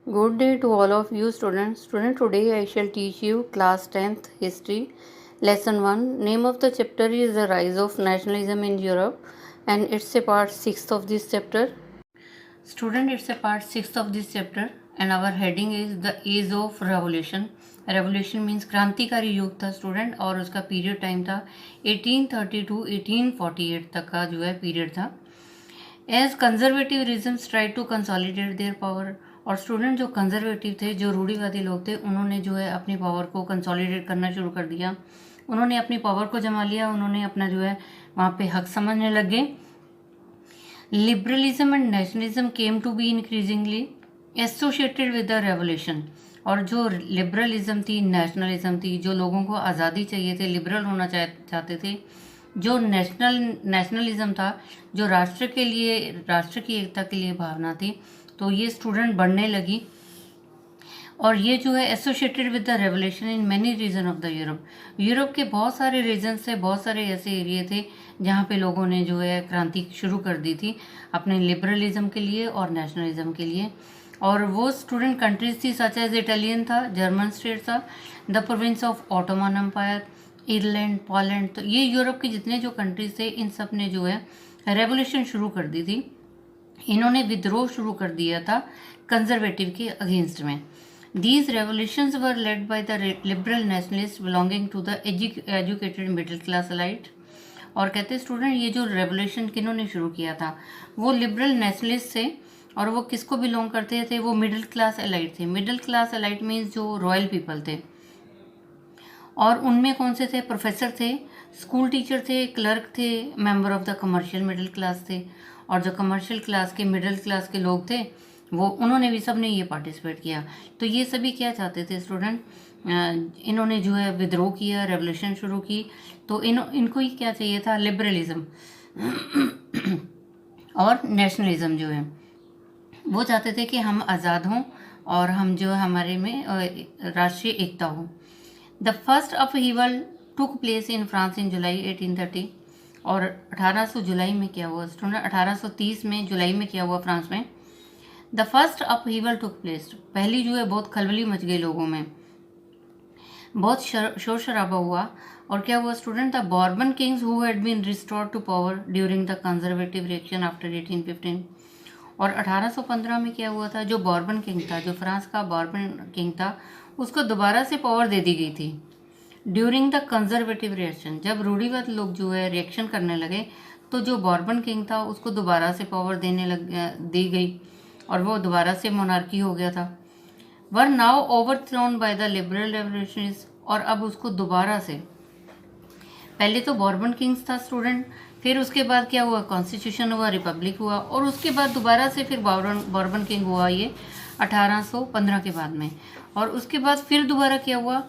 Good day to all of you students. Today I shall teach you class 10th history lesson 1. Name of the chapter is The Rise of Nationalism in Europe and it's a part 6th of this chapter. Student, it's a part 6th of this chapter and our heading is The Age of Revolution. Revolution means क्रांतिकारी युग था student और उसका period time था 1830 to 1848 तक का जो है पीरियड था. As conservative regimes try to consolidate their power. और स्टूडेंट जो कंजर्वेटिव थे, जो रूढ़िवादी लोग थे, उन्होंने जो है अपनी पावर को कंसोलिडेट करना शुरू कर दिया. उन्होंने अपनी पावर को जमा लिया, उन्होंने अपना जो है वहाँ पे हक समझने लग गए. Liberalism and nationalism came to be increasingly associated with the revolution. और जो लिबरलिज्म थी, नेशनलिज्म थी, जो लोगों को आज़ादी चाहिए थे, लिबरल होना चाहते थे, जो नेशनलिज्म था, जो राष्ट्र के लिए, राष्ट्र की एकता के लिए भावना थी, तो ये स्टूडेंट बढ़ने लगी. और ये जो है associated with the revolution in many region of the Europe. Europe के बहुत सारे रीजन से, बहुत सारे ऐसे एरिया थे जहाँ पे लोगों ने जो है क्रांति शुरू कर दी थी अपने लिबरलिज्म के लिए और नेशनलिज्म के लिए. और वो स्टूडेंट कंट्रीज थी सच एज इटालियन था, जर्मन स्टेट था, the province of Ottoman Empire, Ireland, Poland. तो ये यूरोप के जितने जो कंट्रीज थे, इन सब ने जो है रेवोल्यूशन शुरू कर दी थी. इन्होंने विद्रोह शुरू कर दिया था कंजर्वेटिव के अगेंस्ट में. These revolutions were led by the liberal nationalist belonging to the educated middle class elite. और कहते स्टूडेंट, ये जो रेवोल्यूशन किन्होंने शुरू किया था, वो लिबरल नेशनलिस्ट थे. और वो किसको बिलोंग करते थे? वो मिडिल क्लास एलाइट थे. मिडिल क्लास एलाइट मीन्स जो रॉयल पीपल थे. और उनमें कौन से थे? प्रोफेसर थे, स्कूल टीचर थे, क्लर्क थे, member of the commercial middle class थे. और जो कमर्शियल क्लास के, मिडिल क्लास के लोग थे, वो उन्होंने भी, सब ने ये पार्टिसिपेट किया. तो ये सभी क्या चाहते थे स्टूडेंट? इन्होंने जो है विद्रोह किया, रेवोल्यूशन शुरू की. तो इनको ही क्या चाहिए था? लिबरलिज्म और नेशनलिज्म जो है वो चाहते थे कि हम आज़ाद हों और हम जो हमारे में राष्ट्रीय एकता हो. The first upheaval took place in France in July 1830. और 1800 जुलाई में क्या हुआ स्टूडेंट? 1830 में जुलाई में क्या हुआ फ्रांस में? The first upheaval took place. पहली जो है बहुत खलबली मच गई लोगों में, बहुत शोर शराबा हुआ. और क्या हुआ student? The Bourbon kings who had been restored to power during the conservative reaction after 1815. और 1815 में क्या हुआ था? जो बॉर्बन किंग था, जो फ्रांस का बॉर्बन किंग था, उसको दोबारा से पावर दे दी गई थी ड्यूरिंग द कंजर्वेटिव रिएक्शन. जब रूढ़िवाद लोग जो है रिएक्शन करने लगे, तो जो बॉर्बन किंग था उसको दोबारा से पावर दी गई और वो दोबारा से मोनार्की हो गया था. Were now overthrown bye the liberal revolutionaries. और अब उसको दोबारा से, पहले तो बॉर्बन किंग्स था स्टूडेंट, फिर उसके बाद क्या हुआ? कॉन्स्टिट्यूशन हुआ, रिपब्लिक हुआ, और उसके बाद दोबारा से फिर बॉर्बन किंग हुआ ये 1815 के बाद में. और उसके बाद फिर दोबारा क्या हुआ?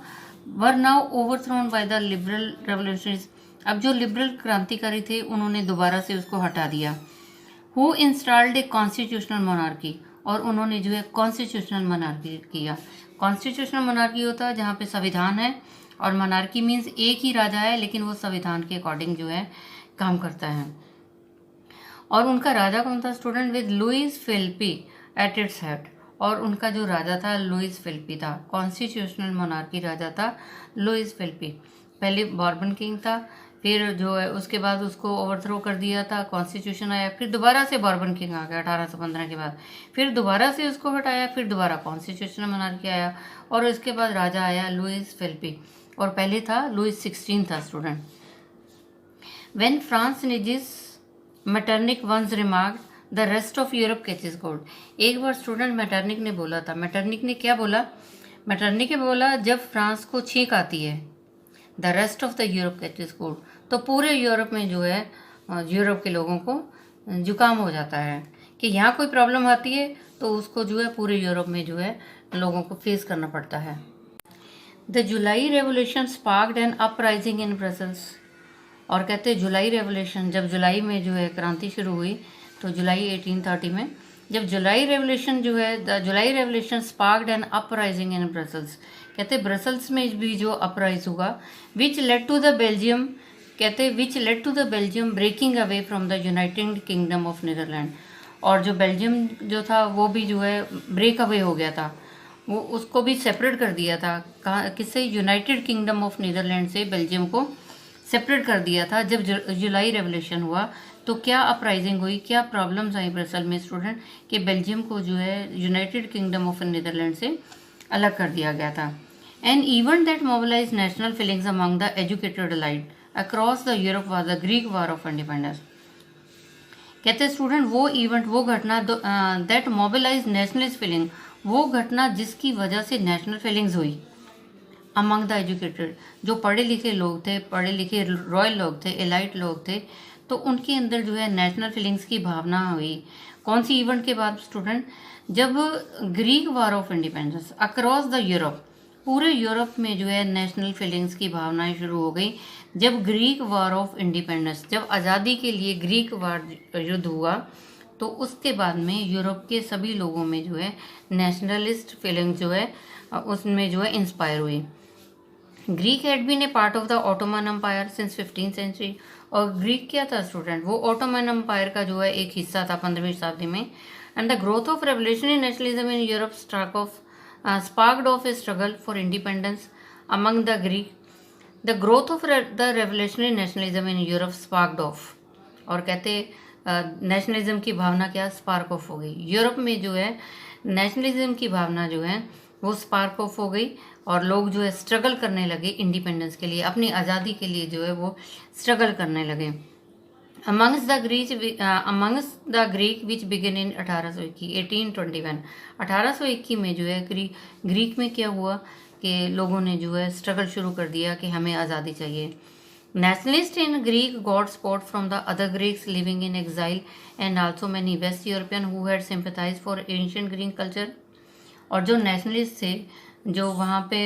Were now overthrown bye the liberal revolutionaries. अब जो लिबरल क्रांतिकारी थे, उन्होंने दोबारा से उसको हटा दिया. Who installed a constitutional monarchy. और उन्होंने जो है कॉन्स्टिट्यूशनल मोनार्की किया. कॉन्स्टिट्यूशनल मोनार्की होता है जहाँ पे संविधान है, और मोनार्की मीन्स एक ही राजा है, लेकिन वो संविधान के अकॉर्डिंग जो है काम करता है. और उनका राजा कौन था student? With Louis Philippe at its head. और उनका जो राजा था लुइस फिलिपी था. कॉन्स्टिट्यूशनल मोनार्की राजा था लुइस फिलिपी. पहले बॉर्बन किंग था, फिर जो है उसके बाद उसको ओवरथ्रो कर दिया था, कॉन्स्टिट्यूशन आया, फिर दोबारा से बॉर्बन किंग आ गया 1815 के बाद, फिर दोबारा से उसको हटाया, फिर दोबारा कॉन्स्टिट्यूशनल मोनार्की आया, और इसके बाद राजा आया लुइस फिलिपी. और पहले था लुइस 16 था student. When France sneezes Metternich once remarked the rest of Europe catches cold. एक बार स्टूडेंट मैटरनिक ने बोला था. मैटरनिक ने क्या बोला? मैटरनिक ने बोला, जब फ्रांस को छींक आती है, the rest of the Europe catches cold, तो पूरे यूरोप में जो है, यूरोप के लोगों को जुकाम हो जाता है. कि यहाँ कोई प्रॉब्लम आती है तो उसको जो है पूरे यूरोप में जो है लोगों को फेस करना पड़ता है. The July revolution sparked an uprising in Brussels. और कहते हैं जुलाई रेवोल्यूशन, जब जुलाई में जो है क्रांति शुरू हुई, तो जुलाई 1830 में जब जुलाई रेवोल्यूशन जो है, the July revolution sparked an uprising in Brussels. कहते ब्रसल्स में भी जो अपराइज हुआ, which led to the Belgium. कहते which led to the Belgium breaking away from the United Kingdom of Netherland. और जो बेल्जियम जो था वो भी जो है ब्रेक अवे हो गया था, वो उसको भी सेपरेट कर दिया था। कहाँ किससे? यूनाइटेड किंगडम ऑफ नीदरलैंड से बेल्जियम को सेपरेट कर दिया था। जब जुलाई रेवोल्यूशन हुआ तो क्या अपराइजिंग हुई, क्या प्रॉब्लम्स आई ब्रसल में स्टूडेंट, कि बेल्जियम को जो है यूनाइटेड किंगडम ऑफ नीदरलैंड से अलग कर दिया गया था। An event that mobilize national feelings among the educated elite across the Europe was the Greek war of independence. कहते हैं स्टूडेंट वो इवेंट, वो घटना दैट मोबिलाइज नेशनलिस्ट फीलिंग, वो घटना जिसकी वजह से नेशनल फीलिंग्स हुई अमंग द एजुकेटेड, जो पढ़े लिखे लोग थे, पढ़े लिखे रॉयल लोग थे, एलाइट लोग थे, तो उनके अंदर जो है नेशनल फीलिंग्स की भावना हुई। कौन सी इवेंट के बाद स्टूडेंट? जब Greek war of independence across the Europe, पूरे यूरोप में जो है नेशनल फीलिंग्स की भावनाएं शुरू हो गई। जब ग्रीक वार ऑफ इंडिपेंडेंस, जब आज़ादी के लिए ग्रीक वार युद्ध हुआ, तो उसके बाद में यूरोप के सभी लोगों में जो है नेशनलिस्ट फीलिंग जो है उसमें जो है इंस्पायर हुई। Greek had been a part of the Ottoman Empire since 15th century. और ग्रीक क्या था स्टूडेंट? वो ऑटोमन एम्पायर का जो है एक हिस्सा था 15वीं शताब्दी में। And the growth of revolutionary nationalism in Europe sparked off a struggle for independence among the Greek. The growth of the revolutionary nationalism in Europe sparked off. और कहते नेशनलिज्म की भावना क्या स्पार्क ऑफ हो गई यूरोप में, जो है nationalism की भावना जो है वो स्पार्क ऑफ हो गई और लोग जो है स्ट्रगल करने लगे इंडिपेंडेंस के लिए, अपनी आज़ादी के लिए जो है वो स्ट्रगल करने लगे। amongst the Greek which began in 1821। 1821 में जो है ग्रीक में क्या हुआ कि लोगों ने जो है स्ट्रगल शुरू कर दिया कि हमें आज़ादी चाहिए। Nationalists in Greek got support from the other Greeks living in exile and also many West European who had sympathized for ancient Greek culture। और जो नेशनलिस्ट थे, जो वहाँ पे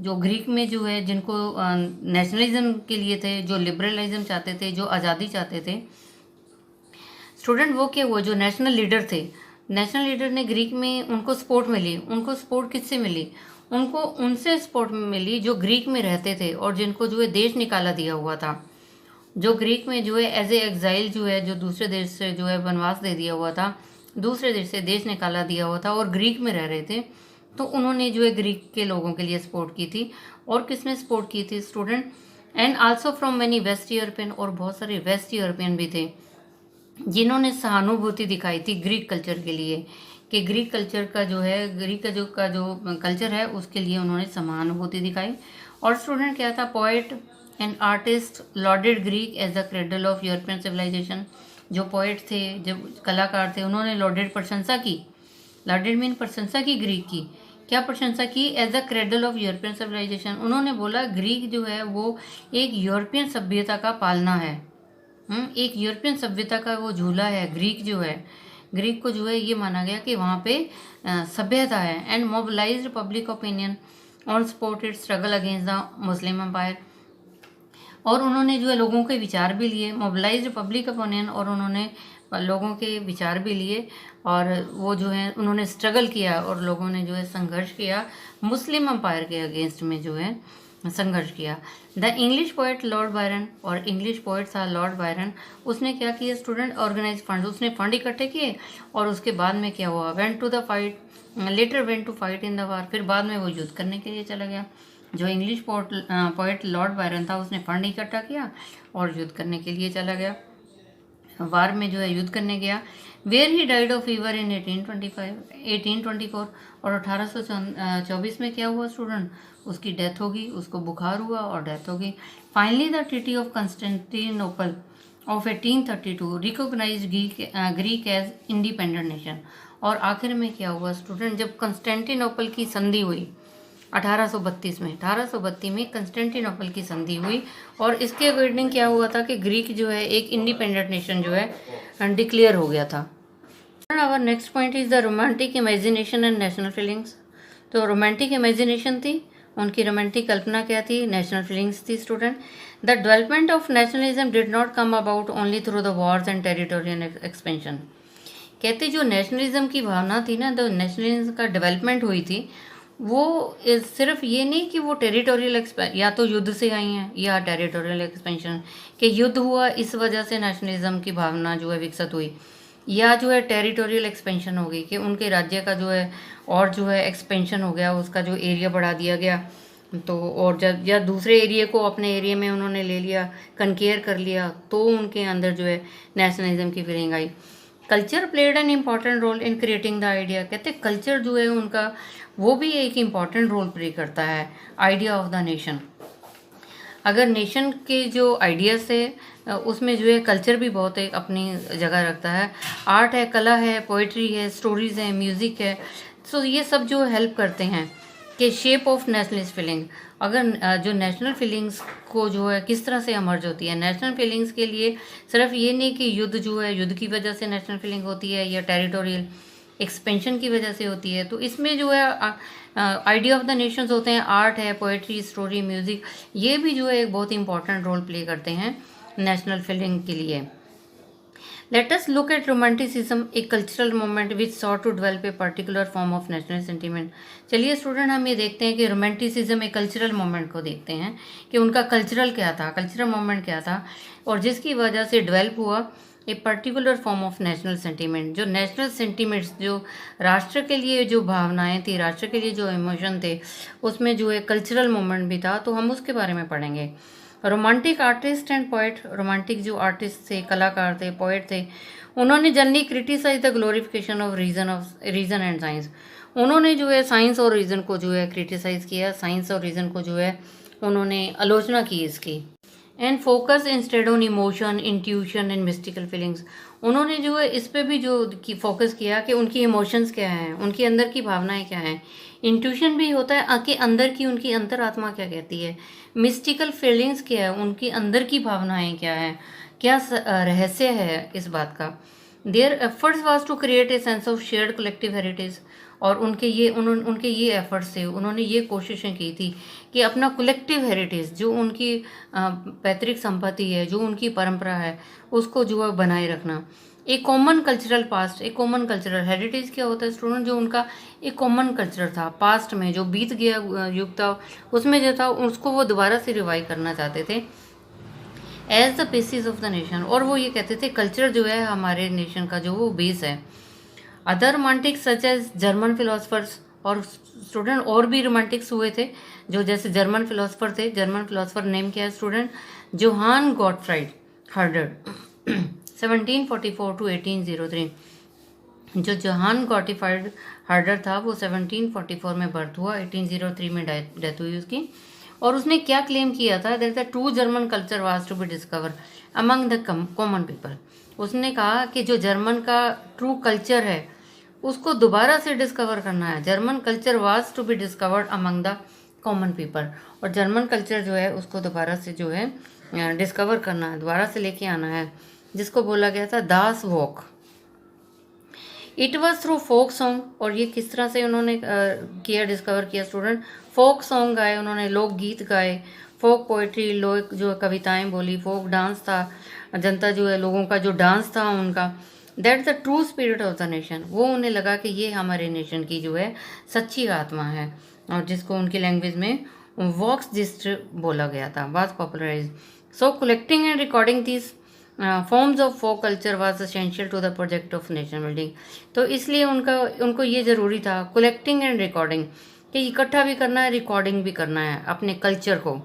जो ग्रीक में जो है जिनको नेशनलिज्म के लिए थे, जो लिबरलिज्म चाहते थे, जो आज़ादी चाहते थे स्टूडेंट, वो क्या हुआ? जो नेशनल लीडर थे, नेशनल लीडर ने ग्रीक में उनको सपोर्ट मिली। उनको सपोर्ट किससे मिली? उनको उनसे सपोर्ट मिली जो ग्रीक में रहते थे और जिनको जो है देश निकाला दिया हुआ था। जो ग्रीक में जो है एज ए एग्जाइल जो है, जो दूसरे देश से जो है वनवास दे दिया हुआ था, दूसरे देश से देश निकाला दिया हुआ था और ग्रीक में रह रहे थे, तो उन्होंने जो है ग्रीक के लोगों के लिए सपोर्ट की थी। और किसने सपोर्ट की थी student? And also from many waste European, और बहुत सारे वेस्ट यूरोपियन भी थे जिन्होंने सहानुभूति दिखाई थी ग्रीक कल्चर के लिए, कि ग्रीक कल्चर का जो है, ग्रीक का जो कल्चर है उसके लिए उन्होंने सहानुभूति दिखाई। और स्टूडेंट क्या था? Poet and artist lauded Greek as the cradle of European civilisation. जो पोएट थे, जब कलाकार थे, उन्होंने लॉर्डेड प्रशंसा की। लॉर्डेड मीन प्रशंसा की ग्रीक की। क्या प्रशंसा की? As the cradle of European civilization. उन्होंने बोला ग्रीक जो है वो एक यूरोपियन सभ्यता का पालना है, एक यूरोपियन सभ्यता का वो झूला है। ग्रीक जो है, ग्रीक को जो है ये माना गया कि वहाँ पे सभ्यता है। And mobilized public opinion on supported struggle against the Muslim empire. और उन्होंने जो है लोगों के विचार भी लिए, मोबिलाइज्ड पब्लिक ओपिनियन, और उन्होंने लोगों के विचार भी लिए और वो जो है उन्होंने स्ट्रगल किया और लोगों ने जो है संघर्ष किया मुस्लिम एम्पायर के अगेंस्ट में जो है संघर्ष किया। The English poet Lord Byron, और इंग्लिश पोएट था लॉर्ड बायरन, उसने क्या किया स्टूडेंट? ऑर्गेनाइज फंड, उसने फंड इकट्ठे किए और उसके बाद में क्या हुआ? Went to the fight, later went to fight in the war. फिर बाद में वो युद्ध करने के लिए चला गया। जो इंग्लिश पोएट लॉर्ड बायरन था उसने फंड इकट्ठा किया और युद्ध करने के लिए चला गया, वार में जो है युद्ध करने गया। Where he died of fever in 1824। और 1824 में क्या हुआ स्टूडेंट? उसकी डेथ होगी, उसको बुखार हुआ और डेथ होगी। Finally the treaty of Constantinople of 1832 recognised Greek as independent nation. और आखिर में क्या हुआ स्टूडेंट? जब कंस्टेंटिनोपल की संधि हुई 1832 में, 1832 में कंस्टेंटिनोपल की संधि हुई और इसके अकॉर्डिंग क्या हुआ था कि ग्रीक जो है एक इंडिपेंडेंट नेशन जो है डिक्लेयर हो गया था। Our next point is the romantic imagination and national feelings. तो रोमांटिक इमेजिनेशन थी, उनकी रोमांटिक कल्पना क्या थी? नेशनल फीलिंग्स थी student. The development of nationalism did not come about only through the wars and territorial expansion. कहते जो nationalism की भावना थी ना, तो नेशनलिज्म का डेवलपमेंट हुई थी, वो सिर्फ ये नहीं कि वो टेरिटोरियल या तो युद्ध से आई हैं या टेरिटोरियल एक्सपेंशन, कि युद्ध हुआ इस वजह से नेशनलिज्म की भावना जो है विकसित हुई। या जो है टेरिटोरियल एक्सपेंशन हो गई कि उनके राज्य का जो है और जो है एक्सपेंशन हो गया, उसका जो एरिया बढ़ा दिया गया। तो और जब या दूसरे एरिया को अपने एरिया में उन्होंने ले लिया, कनकेयर कर लिया, तो उनके अंदर जो है नेशनलिज्म की फीलिंग आई। Culture played an important role in creating the idea. कहते हैं कल्चर जो है उनका वो भी एक इम्पॉर्टेंट रोल प्ले करता है आइडिया ऑफ द नेशन। अगर नेशन के जो आइडियाज़ है उसमें जो है कल्चर भी बहुत एक अपनी जगह रखता है। आर्ट है, कला है, पोइट्री है, स्टोरीज़ है, म्यूज़िक है, तो ये सब जो हेल्प करते हैं कि शेप ऑफ नेशनलिस्ट फीलिंग। अगर जो नेशनल फीलिंग्स को जो है किस तरह से इमर्ज होती है, नेशनल फीलिंग्स के लिए सिर्फ ये नहीं कि युद्ध जो है युद्ध की वजह से नेशनल फीलिंग होती है या टेरिटोरियल एक्सपेंशन की वजह से होती है, तो इसमें जो है आइडिया ऑफ द नेशंस होते हैं, आर्ट है, पोएट्री, स्टोरी, म्यूज़िक, ये भी जो है एक बहुत इंपॉर्टेंट रोल प्ले करते हैं नेशनल फीलिंग के लिए। Let us look at romanticism, a cultural movement which sought to develop a particular form of national sentiment। चलिए स्टूडेंट, हम ये देखते हैं कि रोमांटिसिज्म एक कल्चरल मोमेंट को देखते हैं कि उनका कल्चरल क्या था, कल्चरल मोमेंट क्या था, और जिसकी वजह से डेवलप हुआ a particular form of national sentiment. जो नेशनल सेंटीमेंट्स, जो राष्ट्र के लिए जो भावनाएं थी, राष्ट्र के लिए जो इमोशन थे, उसमें जो एक कल्चरल मोमेंट भी था, तो हम उसके बारे में पढ़ेंगे। Romantic artist and poet, romantic जो आर्टिस्ट थे, कलाकार थे, पोएट थे, उन्होंने generally criticize the glorification of reason and science. उन्होंने जो है साइंस और रीजन को जो है क्रिटिसाइज किया, साइंस और रीजन को जो है उन्होंने आलोचना की इसकी। And focus instead on emotion, intuition and mystical feelings. उन्होंने जो है इस पे भी जो फोकस किया कि उनकी इमोशंस क्या हैं, उनके अंदर की भावनाएं क्या हैं। इंट्यूशन भी होता है कि अंदर की उनकी अंतरात्मा क्या कहती है। मिस्टिकल फीलिंग्स क्या है, उनकी अंदर की भावनाएं क्या हैं, क्या रहस्य है इस बात का। Their efforts was to create a sense of shared collective heritage. और उनके ये एफर्ट्स थे, उन्होंने ये कोशिशें की थी कि अपना कलेक्टिव हेरिटेज, जो उनकी पैतृक संपत्ति है, जो उनकी परंपरा है, उसको जो है बनाए रखना। एक कॉमन कल्चरल पास्ट, एक कॉमन कल्चरल हेरिटेज क्या होता है स्टूडेंट, जो उनका एक कॉमन कल्चर था पास्ट में, जो बीत गया युग था, उसमें जो था उसको वो दोबारा से रिवाइव करना चाहते थे as the basis of the nation. और वो ये कहते थे कल्चर जो है हमारे नेशन का जो वो बेस है। Other romantics such as German philosophers, और स्टूडेंट और भी रोमांटिक्स हुए थे जो जैसे जर्मन फिलोसफर थे। जर्मन फिलोसफर नेम क्या है student, Johann Gottfried Herder 1744 to 1803। जो जोहान गॉटफ्राइड हर्डर था वो 1744 में बर्थ हुआ, 1803 में डेथ हुई उसकी। और उसने क्या क्लेम किया था, that the true German culture was to be discover among the common people. उसने कहा कि जो जर्मन का ट्रू कल्चर है उसको दोबारा से डिस्कवर करना है। German culture was to be discovered among the common people, और जर्मन कल्चर जो है उसको दोबारा से जो है डिस्कवर करना है, दोबारा से लेके आना है, जिसको बोला गया था das volk. It was through folk song. और ये किस तरह से उन्होंने किया, डिस्कवर किया स्टूडेंट, फोक सॉन्ग गाए उन्होंने, लोकगीत गाए, फोक पोइट्री, लोग जो कविताएं बोली, फोक डांस था, जनता जो है लोगों का जो डांस था उनका, that the true spirit of the nation. वो उन्हें लगा कि ये हमारे नेशन की जो है सच्ची आत्मा है, और जिसको उनकी लैंग्वेज में वॉक्स जिस्ट बोला गया था, was popularize. So collecting and recording this forms of folk culture was essential to the project of nation building. तो इसलिए उनको ये ज़रूरी था कलेक्टिंग एंड रिकॉर्डिंग, कि इकट्ठा भी करना है, रिकॉर्डिंग भी करना है अपने कल्चर को।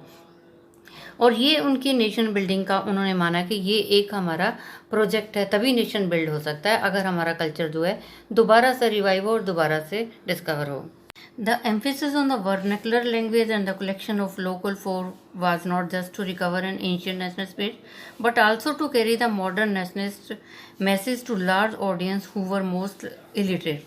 और ये उनकी नेशन बिल्डिंग का उन्होंने माना कि ये एक हमारा प्रोजेक्ट है, तभी नेशन बिल्ड हो सकता है अगर हमारा कल्चर जो है दोबारा से रिवाइव हो और दोबारा से डिस्कवर हो। The emphasis on the vernacular language and the collection of local folk was not just to recover an ancient national spirit, but also to carry the modern nationalist message to large audience who were most illiterate.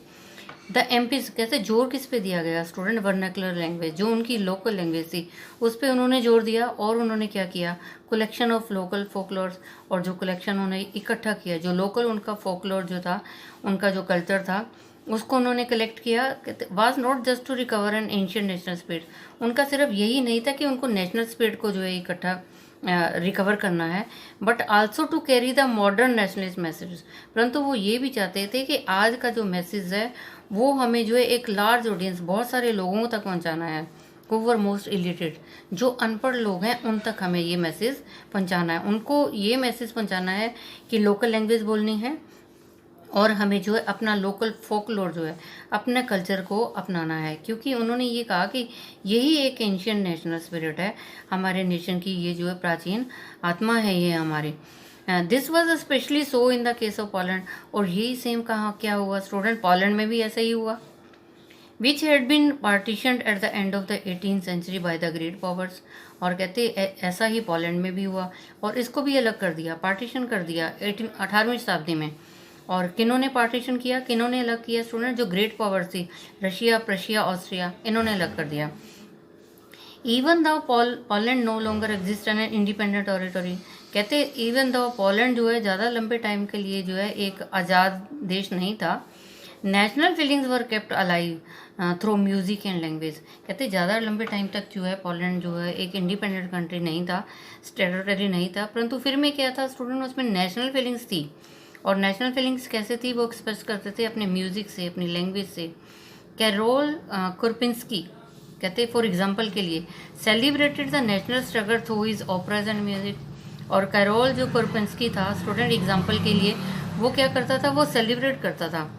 The एम्पिस कैसे जोर किस पे दिया गया student, vernacular language, जो उनकी local language थी उस पर उन्होंने जोर दिया। और उन्होंने क्या किया, कलेक्शन ऑफ लोकल फोकलोर्स, और जो कलेक्शन उन्होंने इकट्ठा किया, जो लोकल उनका फोकलोर जो था, उनका जो कल्चर था, उसको उन्होंने कलेक्ट किया। Was not just to recover an ancient national spirit. उनका सिर्फ यही नहीं था कि उनको नेशनल स्पिरिट को जो है इकट्ठा रिकवर करना है, but also to carry the modern nationalist message. परंतु वो ये भी चाहते थे कि आज का जो मैसेज है वो हमें जो है एक लार्ज ऑडियंस, बहुत सारे लोगों तक पहुंचाना है। हु वर मोस्ट इलिटरेट, जो अनपढ़ लोग हैं उन तक हमें ये मैसेज पहुंचाना है। उनको ये मैसेज पहुंचाना है कि लोकल लैंग्वेज बोलनी है, और हमें जो है अपना लोकल फोकलोर जो है अपने कल्चर को अपनाना है, क्योंकि उन्होंने ये कहा कि यही एक एंशियंट नेशनल स्पिरिट है, हमारे नेशन की ये जो है प्राचीन आत्मा है ये हमारी। This was specially so in the case of Poland. और यही सेम कहाँ क्या हुआ स्टूडेंट, पोलैंड में भी ऐसा ही हुआ, which had been partitioned at the end of the 18th century by the great powers. और कहते ऐसा ही पोलैंड में भी हुआ और इसको भी अलग कर दिया, पार्टीशन कर दिया 18वीं शताब्दी में। और किन्होंने पार्टीशन किया, किन्होंने अलग किया स्टूडेंट, जो ग्रेट पावर्स थी, रशिया, प्रशिया, ऑस्ट्रिया, इन्होंने अलग कर दिया। Even though Poland no longer exist an independent territory. कहते इवन दो पोलैंड जो है ज़्यादा लंबे टाइम के लिए जो है एक आज़ाद देश नहीं था, national feelings were kept alive through music and language. कहते ज़्यादा लंबे टाइम तक जो है पोलैंड जो है एक इंडिपेंडेंट कंट्री नहीं था, टेरिटरी नहीं था, परंतु फिर में क्या था स्टूडेंट, उसमें नेशनल फीलिंग्स थी। और नेशनल फीलिंग्स कैसे थी, वो एक्सप्रेस करते थे अपने म्यूज़िक से, अपनी लैंग्वेज से। कैरोल कुरपिंस्की कहते फॉर एग्जांपल के लिए celebrated the national struggle through his operas and music. और कैरोल जो कुरपिंस्की था स्टूडेंट, एग्जांपल के लिए वो क्या करता था, वो सेलिब्रेट करता था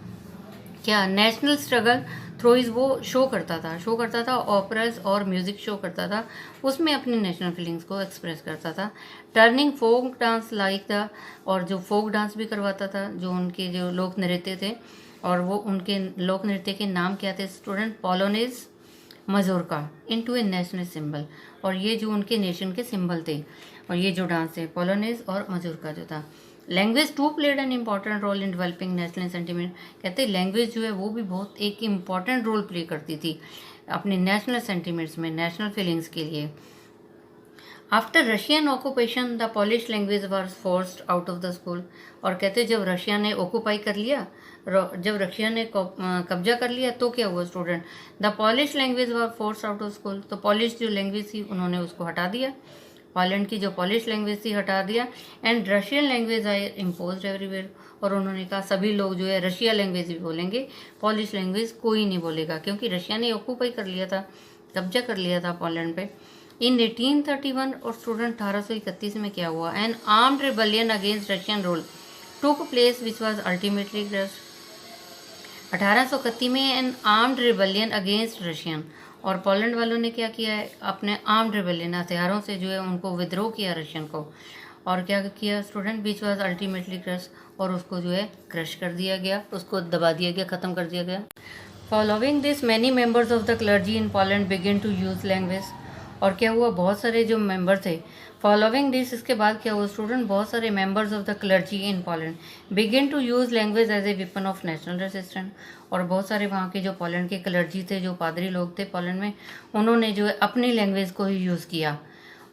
क्या, नेशनल स्ट्रगल थ्रू हिज, वो शो करता था ओपराज और म्यूजिक शो करता था, उसमें अपनी नेशनल फीलिंग्स को एक्सप्रेस करता था। Turning folk dance like the, और जो फोक डांस भी करवाता था, जो उनके जो लोक नृत्य थे, और वो उनके लोक नृत्य के नाम क्या थे स्टूडेंट, पोलोनेज, मजोरका, इनटू ए नेशनल सिंबल। और ये जो उनके नेशन के सिंबल थे, और ये जो डांस है पोलोनेज और मजोरका जो था। Language too played an important role in developing national sentiment. कहते लैंग्वेज जो है वो भी बहुत एक इम्पॉर्टेंट रोल प्ले करती थी अपने नेशनल सेंटिमेंट्स में, नेशनल फीलिंग्स के लिए। After Russian occupation the polish language was forced out of the school. और कहते जब रशिया ने ऑक्यूपाई कर लिया, जब रशिया ने कब्जा कर लिया, तो क्या हुआ student, the polish language was forced out of school. तो पॉलिश जो लैंग्वेज थी उन्होंने उसको हटा दिया, पोलैंड की जो पॉलिश लैंग्वेज थी हटा दिया। And Russian language I impose everywhere. और उन्होंने कहा सभी लोग जो है रशिया लैंग्वेज भी बोलेंगे, पॉलिश लैंग्वेज कोई नहीं बोलेगा, क्योंकि रशिया ने ऑक्यूपाई कर लिया था, कब्जा कर लिया था पोलैंड पे। इन 1831 और स्टूडेंट 1831 में क्या हुआ, N armed rebellion against Russian rule took place which was ultimately crushed. 1831 में N armed rebellion against Russian, और पोलैंड वालों ने क्या किया है, अपने आर्म्ड रिबेलियन हथियारों से जो है उनको विद्रोह किया रशियन को। और क्या किया student, which was ultimately crush, और उसको जो है क्रश कर दिया गया, उसको दबा दिया गया, ख़त्म कर दिया गया। Following this many members of the clergy in Poland begin to use language. और क्या हुआ, बहुत सारे जो मेंबर थे, फॉलोइंग दिस, इसके बाद क्या हुआ स्टूडेंट, बहुत सारे members of the clergy in Poland begin to use language as a weapon of national resistance. और बहुत सारे वहाँ के जो पोलैंड के क्लर्जी थे, जो पादरी लोग थे पोलैंड में, उन्होंने जो है अपनी लैंग्वेज को ही यूज़ किया।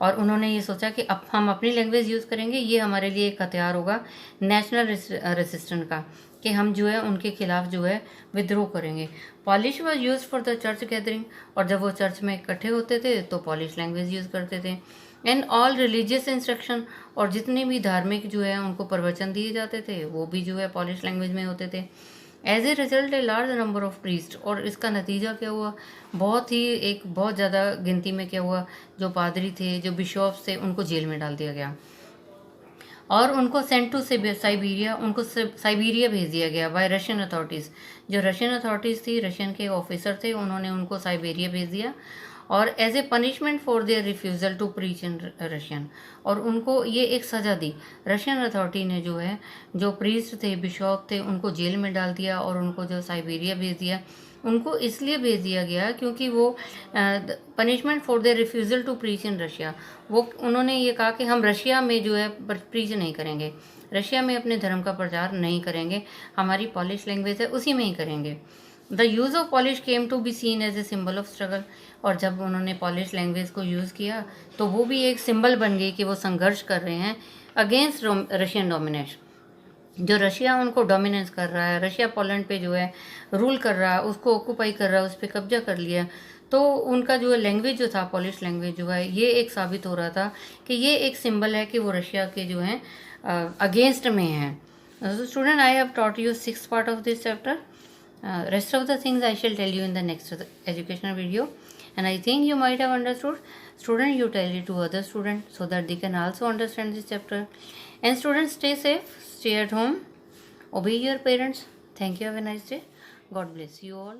और उन्होंने ये सोचा कि अब हम अपनी लैंग्वेज यूज़ करेंगे, ये हमारे लिए एक हथियार होगा नेशनल रेसिस्टेंस का, कि हम जो है उनके खिलाफ जो है विद्रोह करेंगे। Polish was use for the church gathering. और जब वो चर्च में इकट्ठे होते थे तो पॉलिश लैंग्वेज यूज़ करते थे। एंड ऑल रिलीजियस इंस्ट्रक्शन, और जितने भी धार्मिक जो है उनको प्रवचन दिए जाते थे वो भी जो है पॉलिश लैंग्वेज में होते थे। As a result a large number of priest, और इसका नतीजा क्या हुआ, बहुत ज़्यादा गिनती में क्या हुआ, जो पादरी थे, जो बिशॉप्स थे, उनको जेल में डाल दिया गया। और उनको सेंट टू साइबेरिया, उनको साइबेरिया भेज दिया गया बाय रशियन अथॉरिटीज़। जो रशियन अथॉरिटीज़ थी, रशियन के ऑफिसर थे, उन्होंने उनको साइबेरिया भेज दिया, और as a punishment for their refusal to preach in Russian. और उनको ये एक सज़ा दी, रशियन अथॉरिटी ने जो है, जो प्रीस्ट थे, बिशॉप थे, उनको जेल में डाल दिया, और उनको जो साइबेरिया भेज दिया। उनको इसलिए भेज दिया गया क्योंकि वो punishment for their refusal to preach in Russia, वो उन्होंने ये कहा कि हम रशिया में जो है प्रीच नहीं करेंगे, रशिया में अपने धर्म का प्रचार नहीं करेंगे, हमारी पॉलिश लैंग्वेज है उसी में ही करेंगे। The use of Polish came to be seen as a symbol of struggle. और जब उन्होंने पॉलिश लैंग्वेज को यूज़ किया तो वो भी एक सिंबल बन गई कि वो संघर्ष कर रहे हैं अगेंस्ट रशियन डोमिनेशन। जो रशिया उनको डोमिनेंस कर रहा है, रशिया पोलैंड पे जो है रूल कर रहा है, उसको ऑक्यूपाई कर रहा है, उस पर कब्जा कर लिया, तो उनका जो है लैंग्वेज जो था, पॉलिश लैंग्वेज जो है, ये एक साबित हो रहा था कि ये एक सिंबल है कि वो रशिया के जो हैं अगेंस्ट में हैं। Student, I have taught you 6th part of this chapter. Rest of the things I shall tell you in the next educational video, and I think you might have understood. Student, you tell it to other students so that they can also understand this chapter. And students, stay safe, stay at home. obey your parents. Thank you. Have a nice day. God bless you all.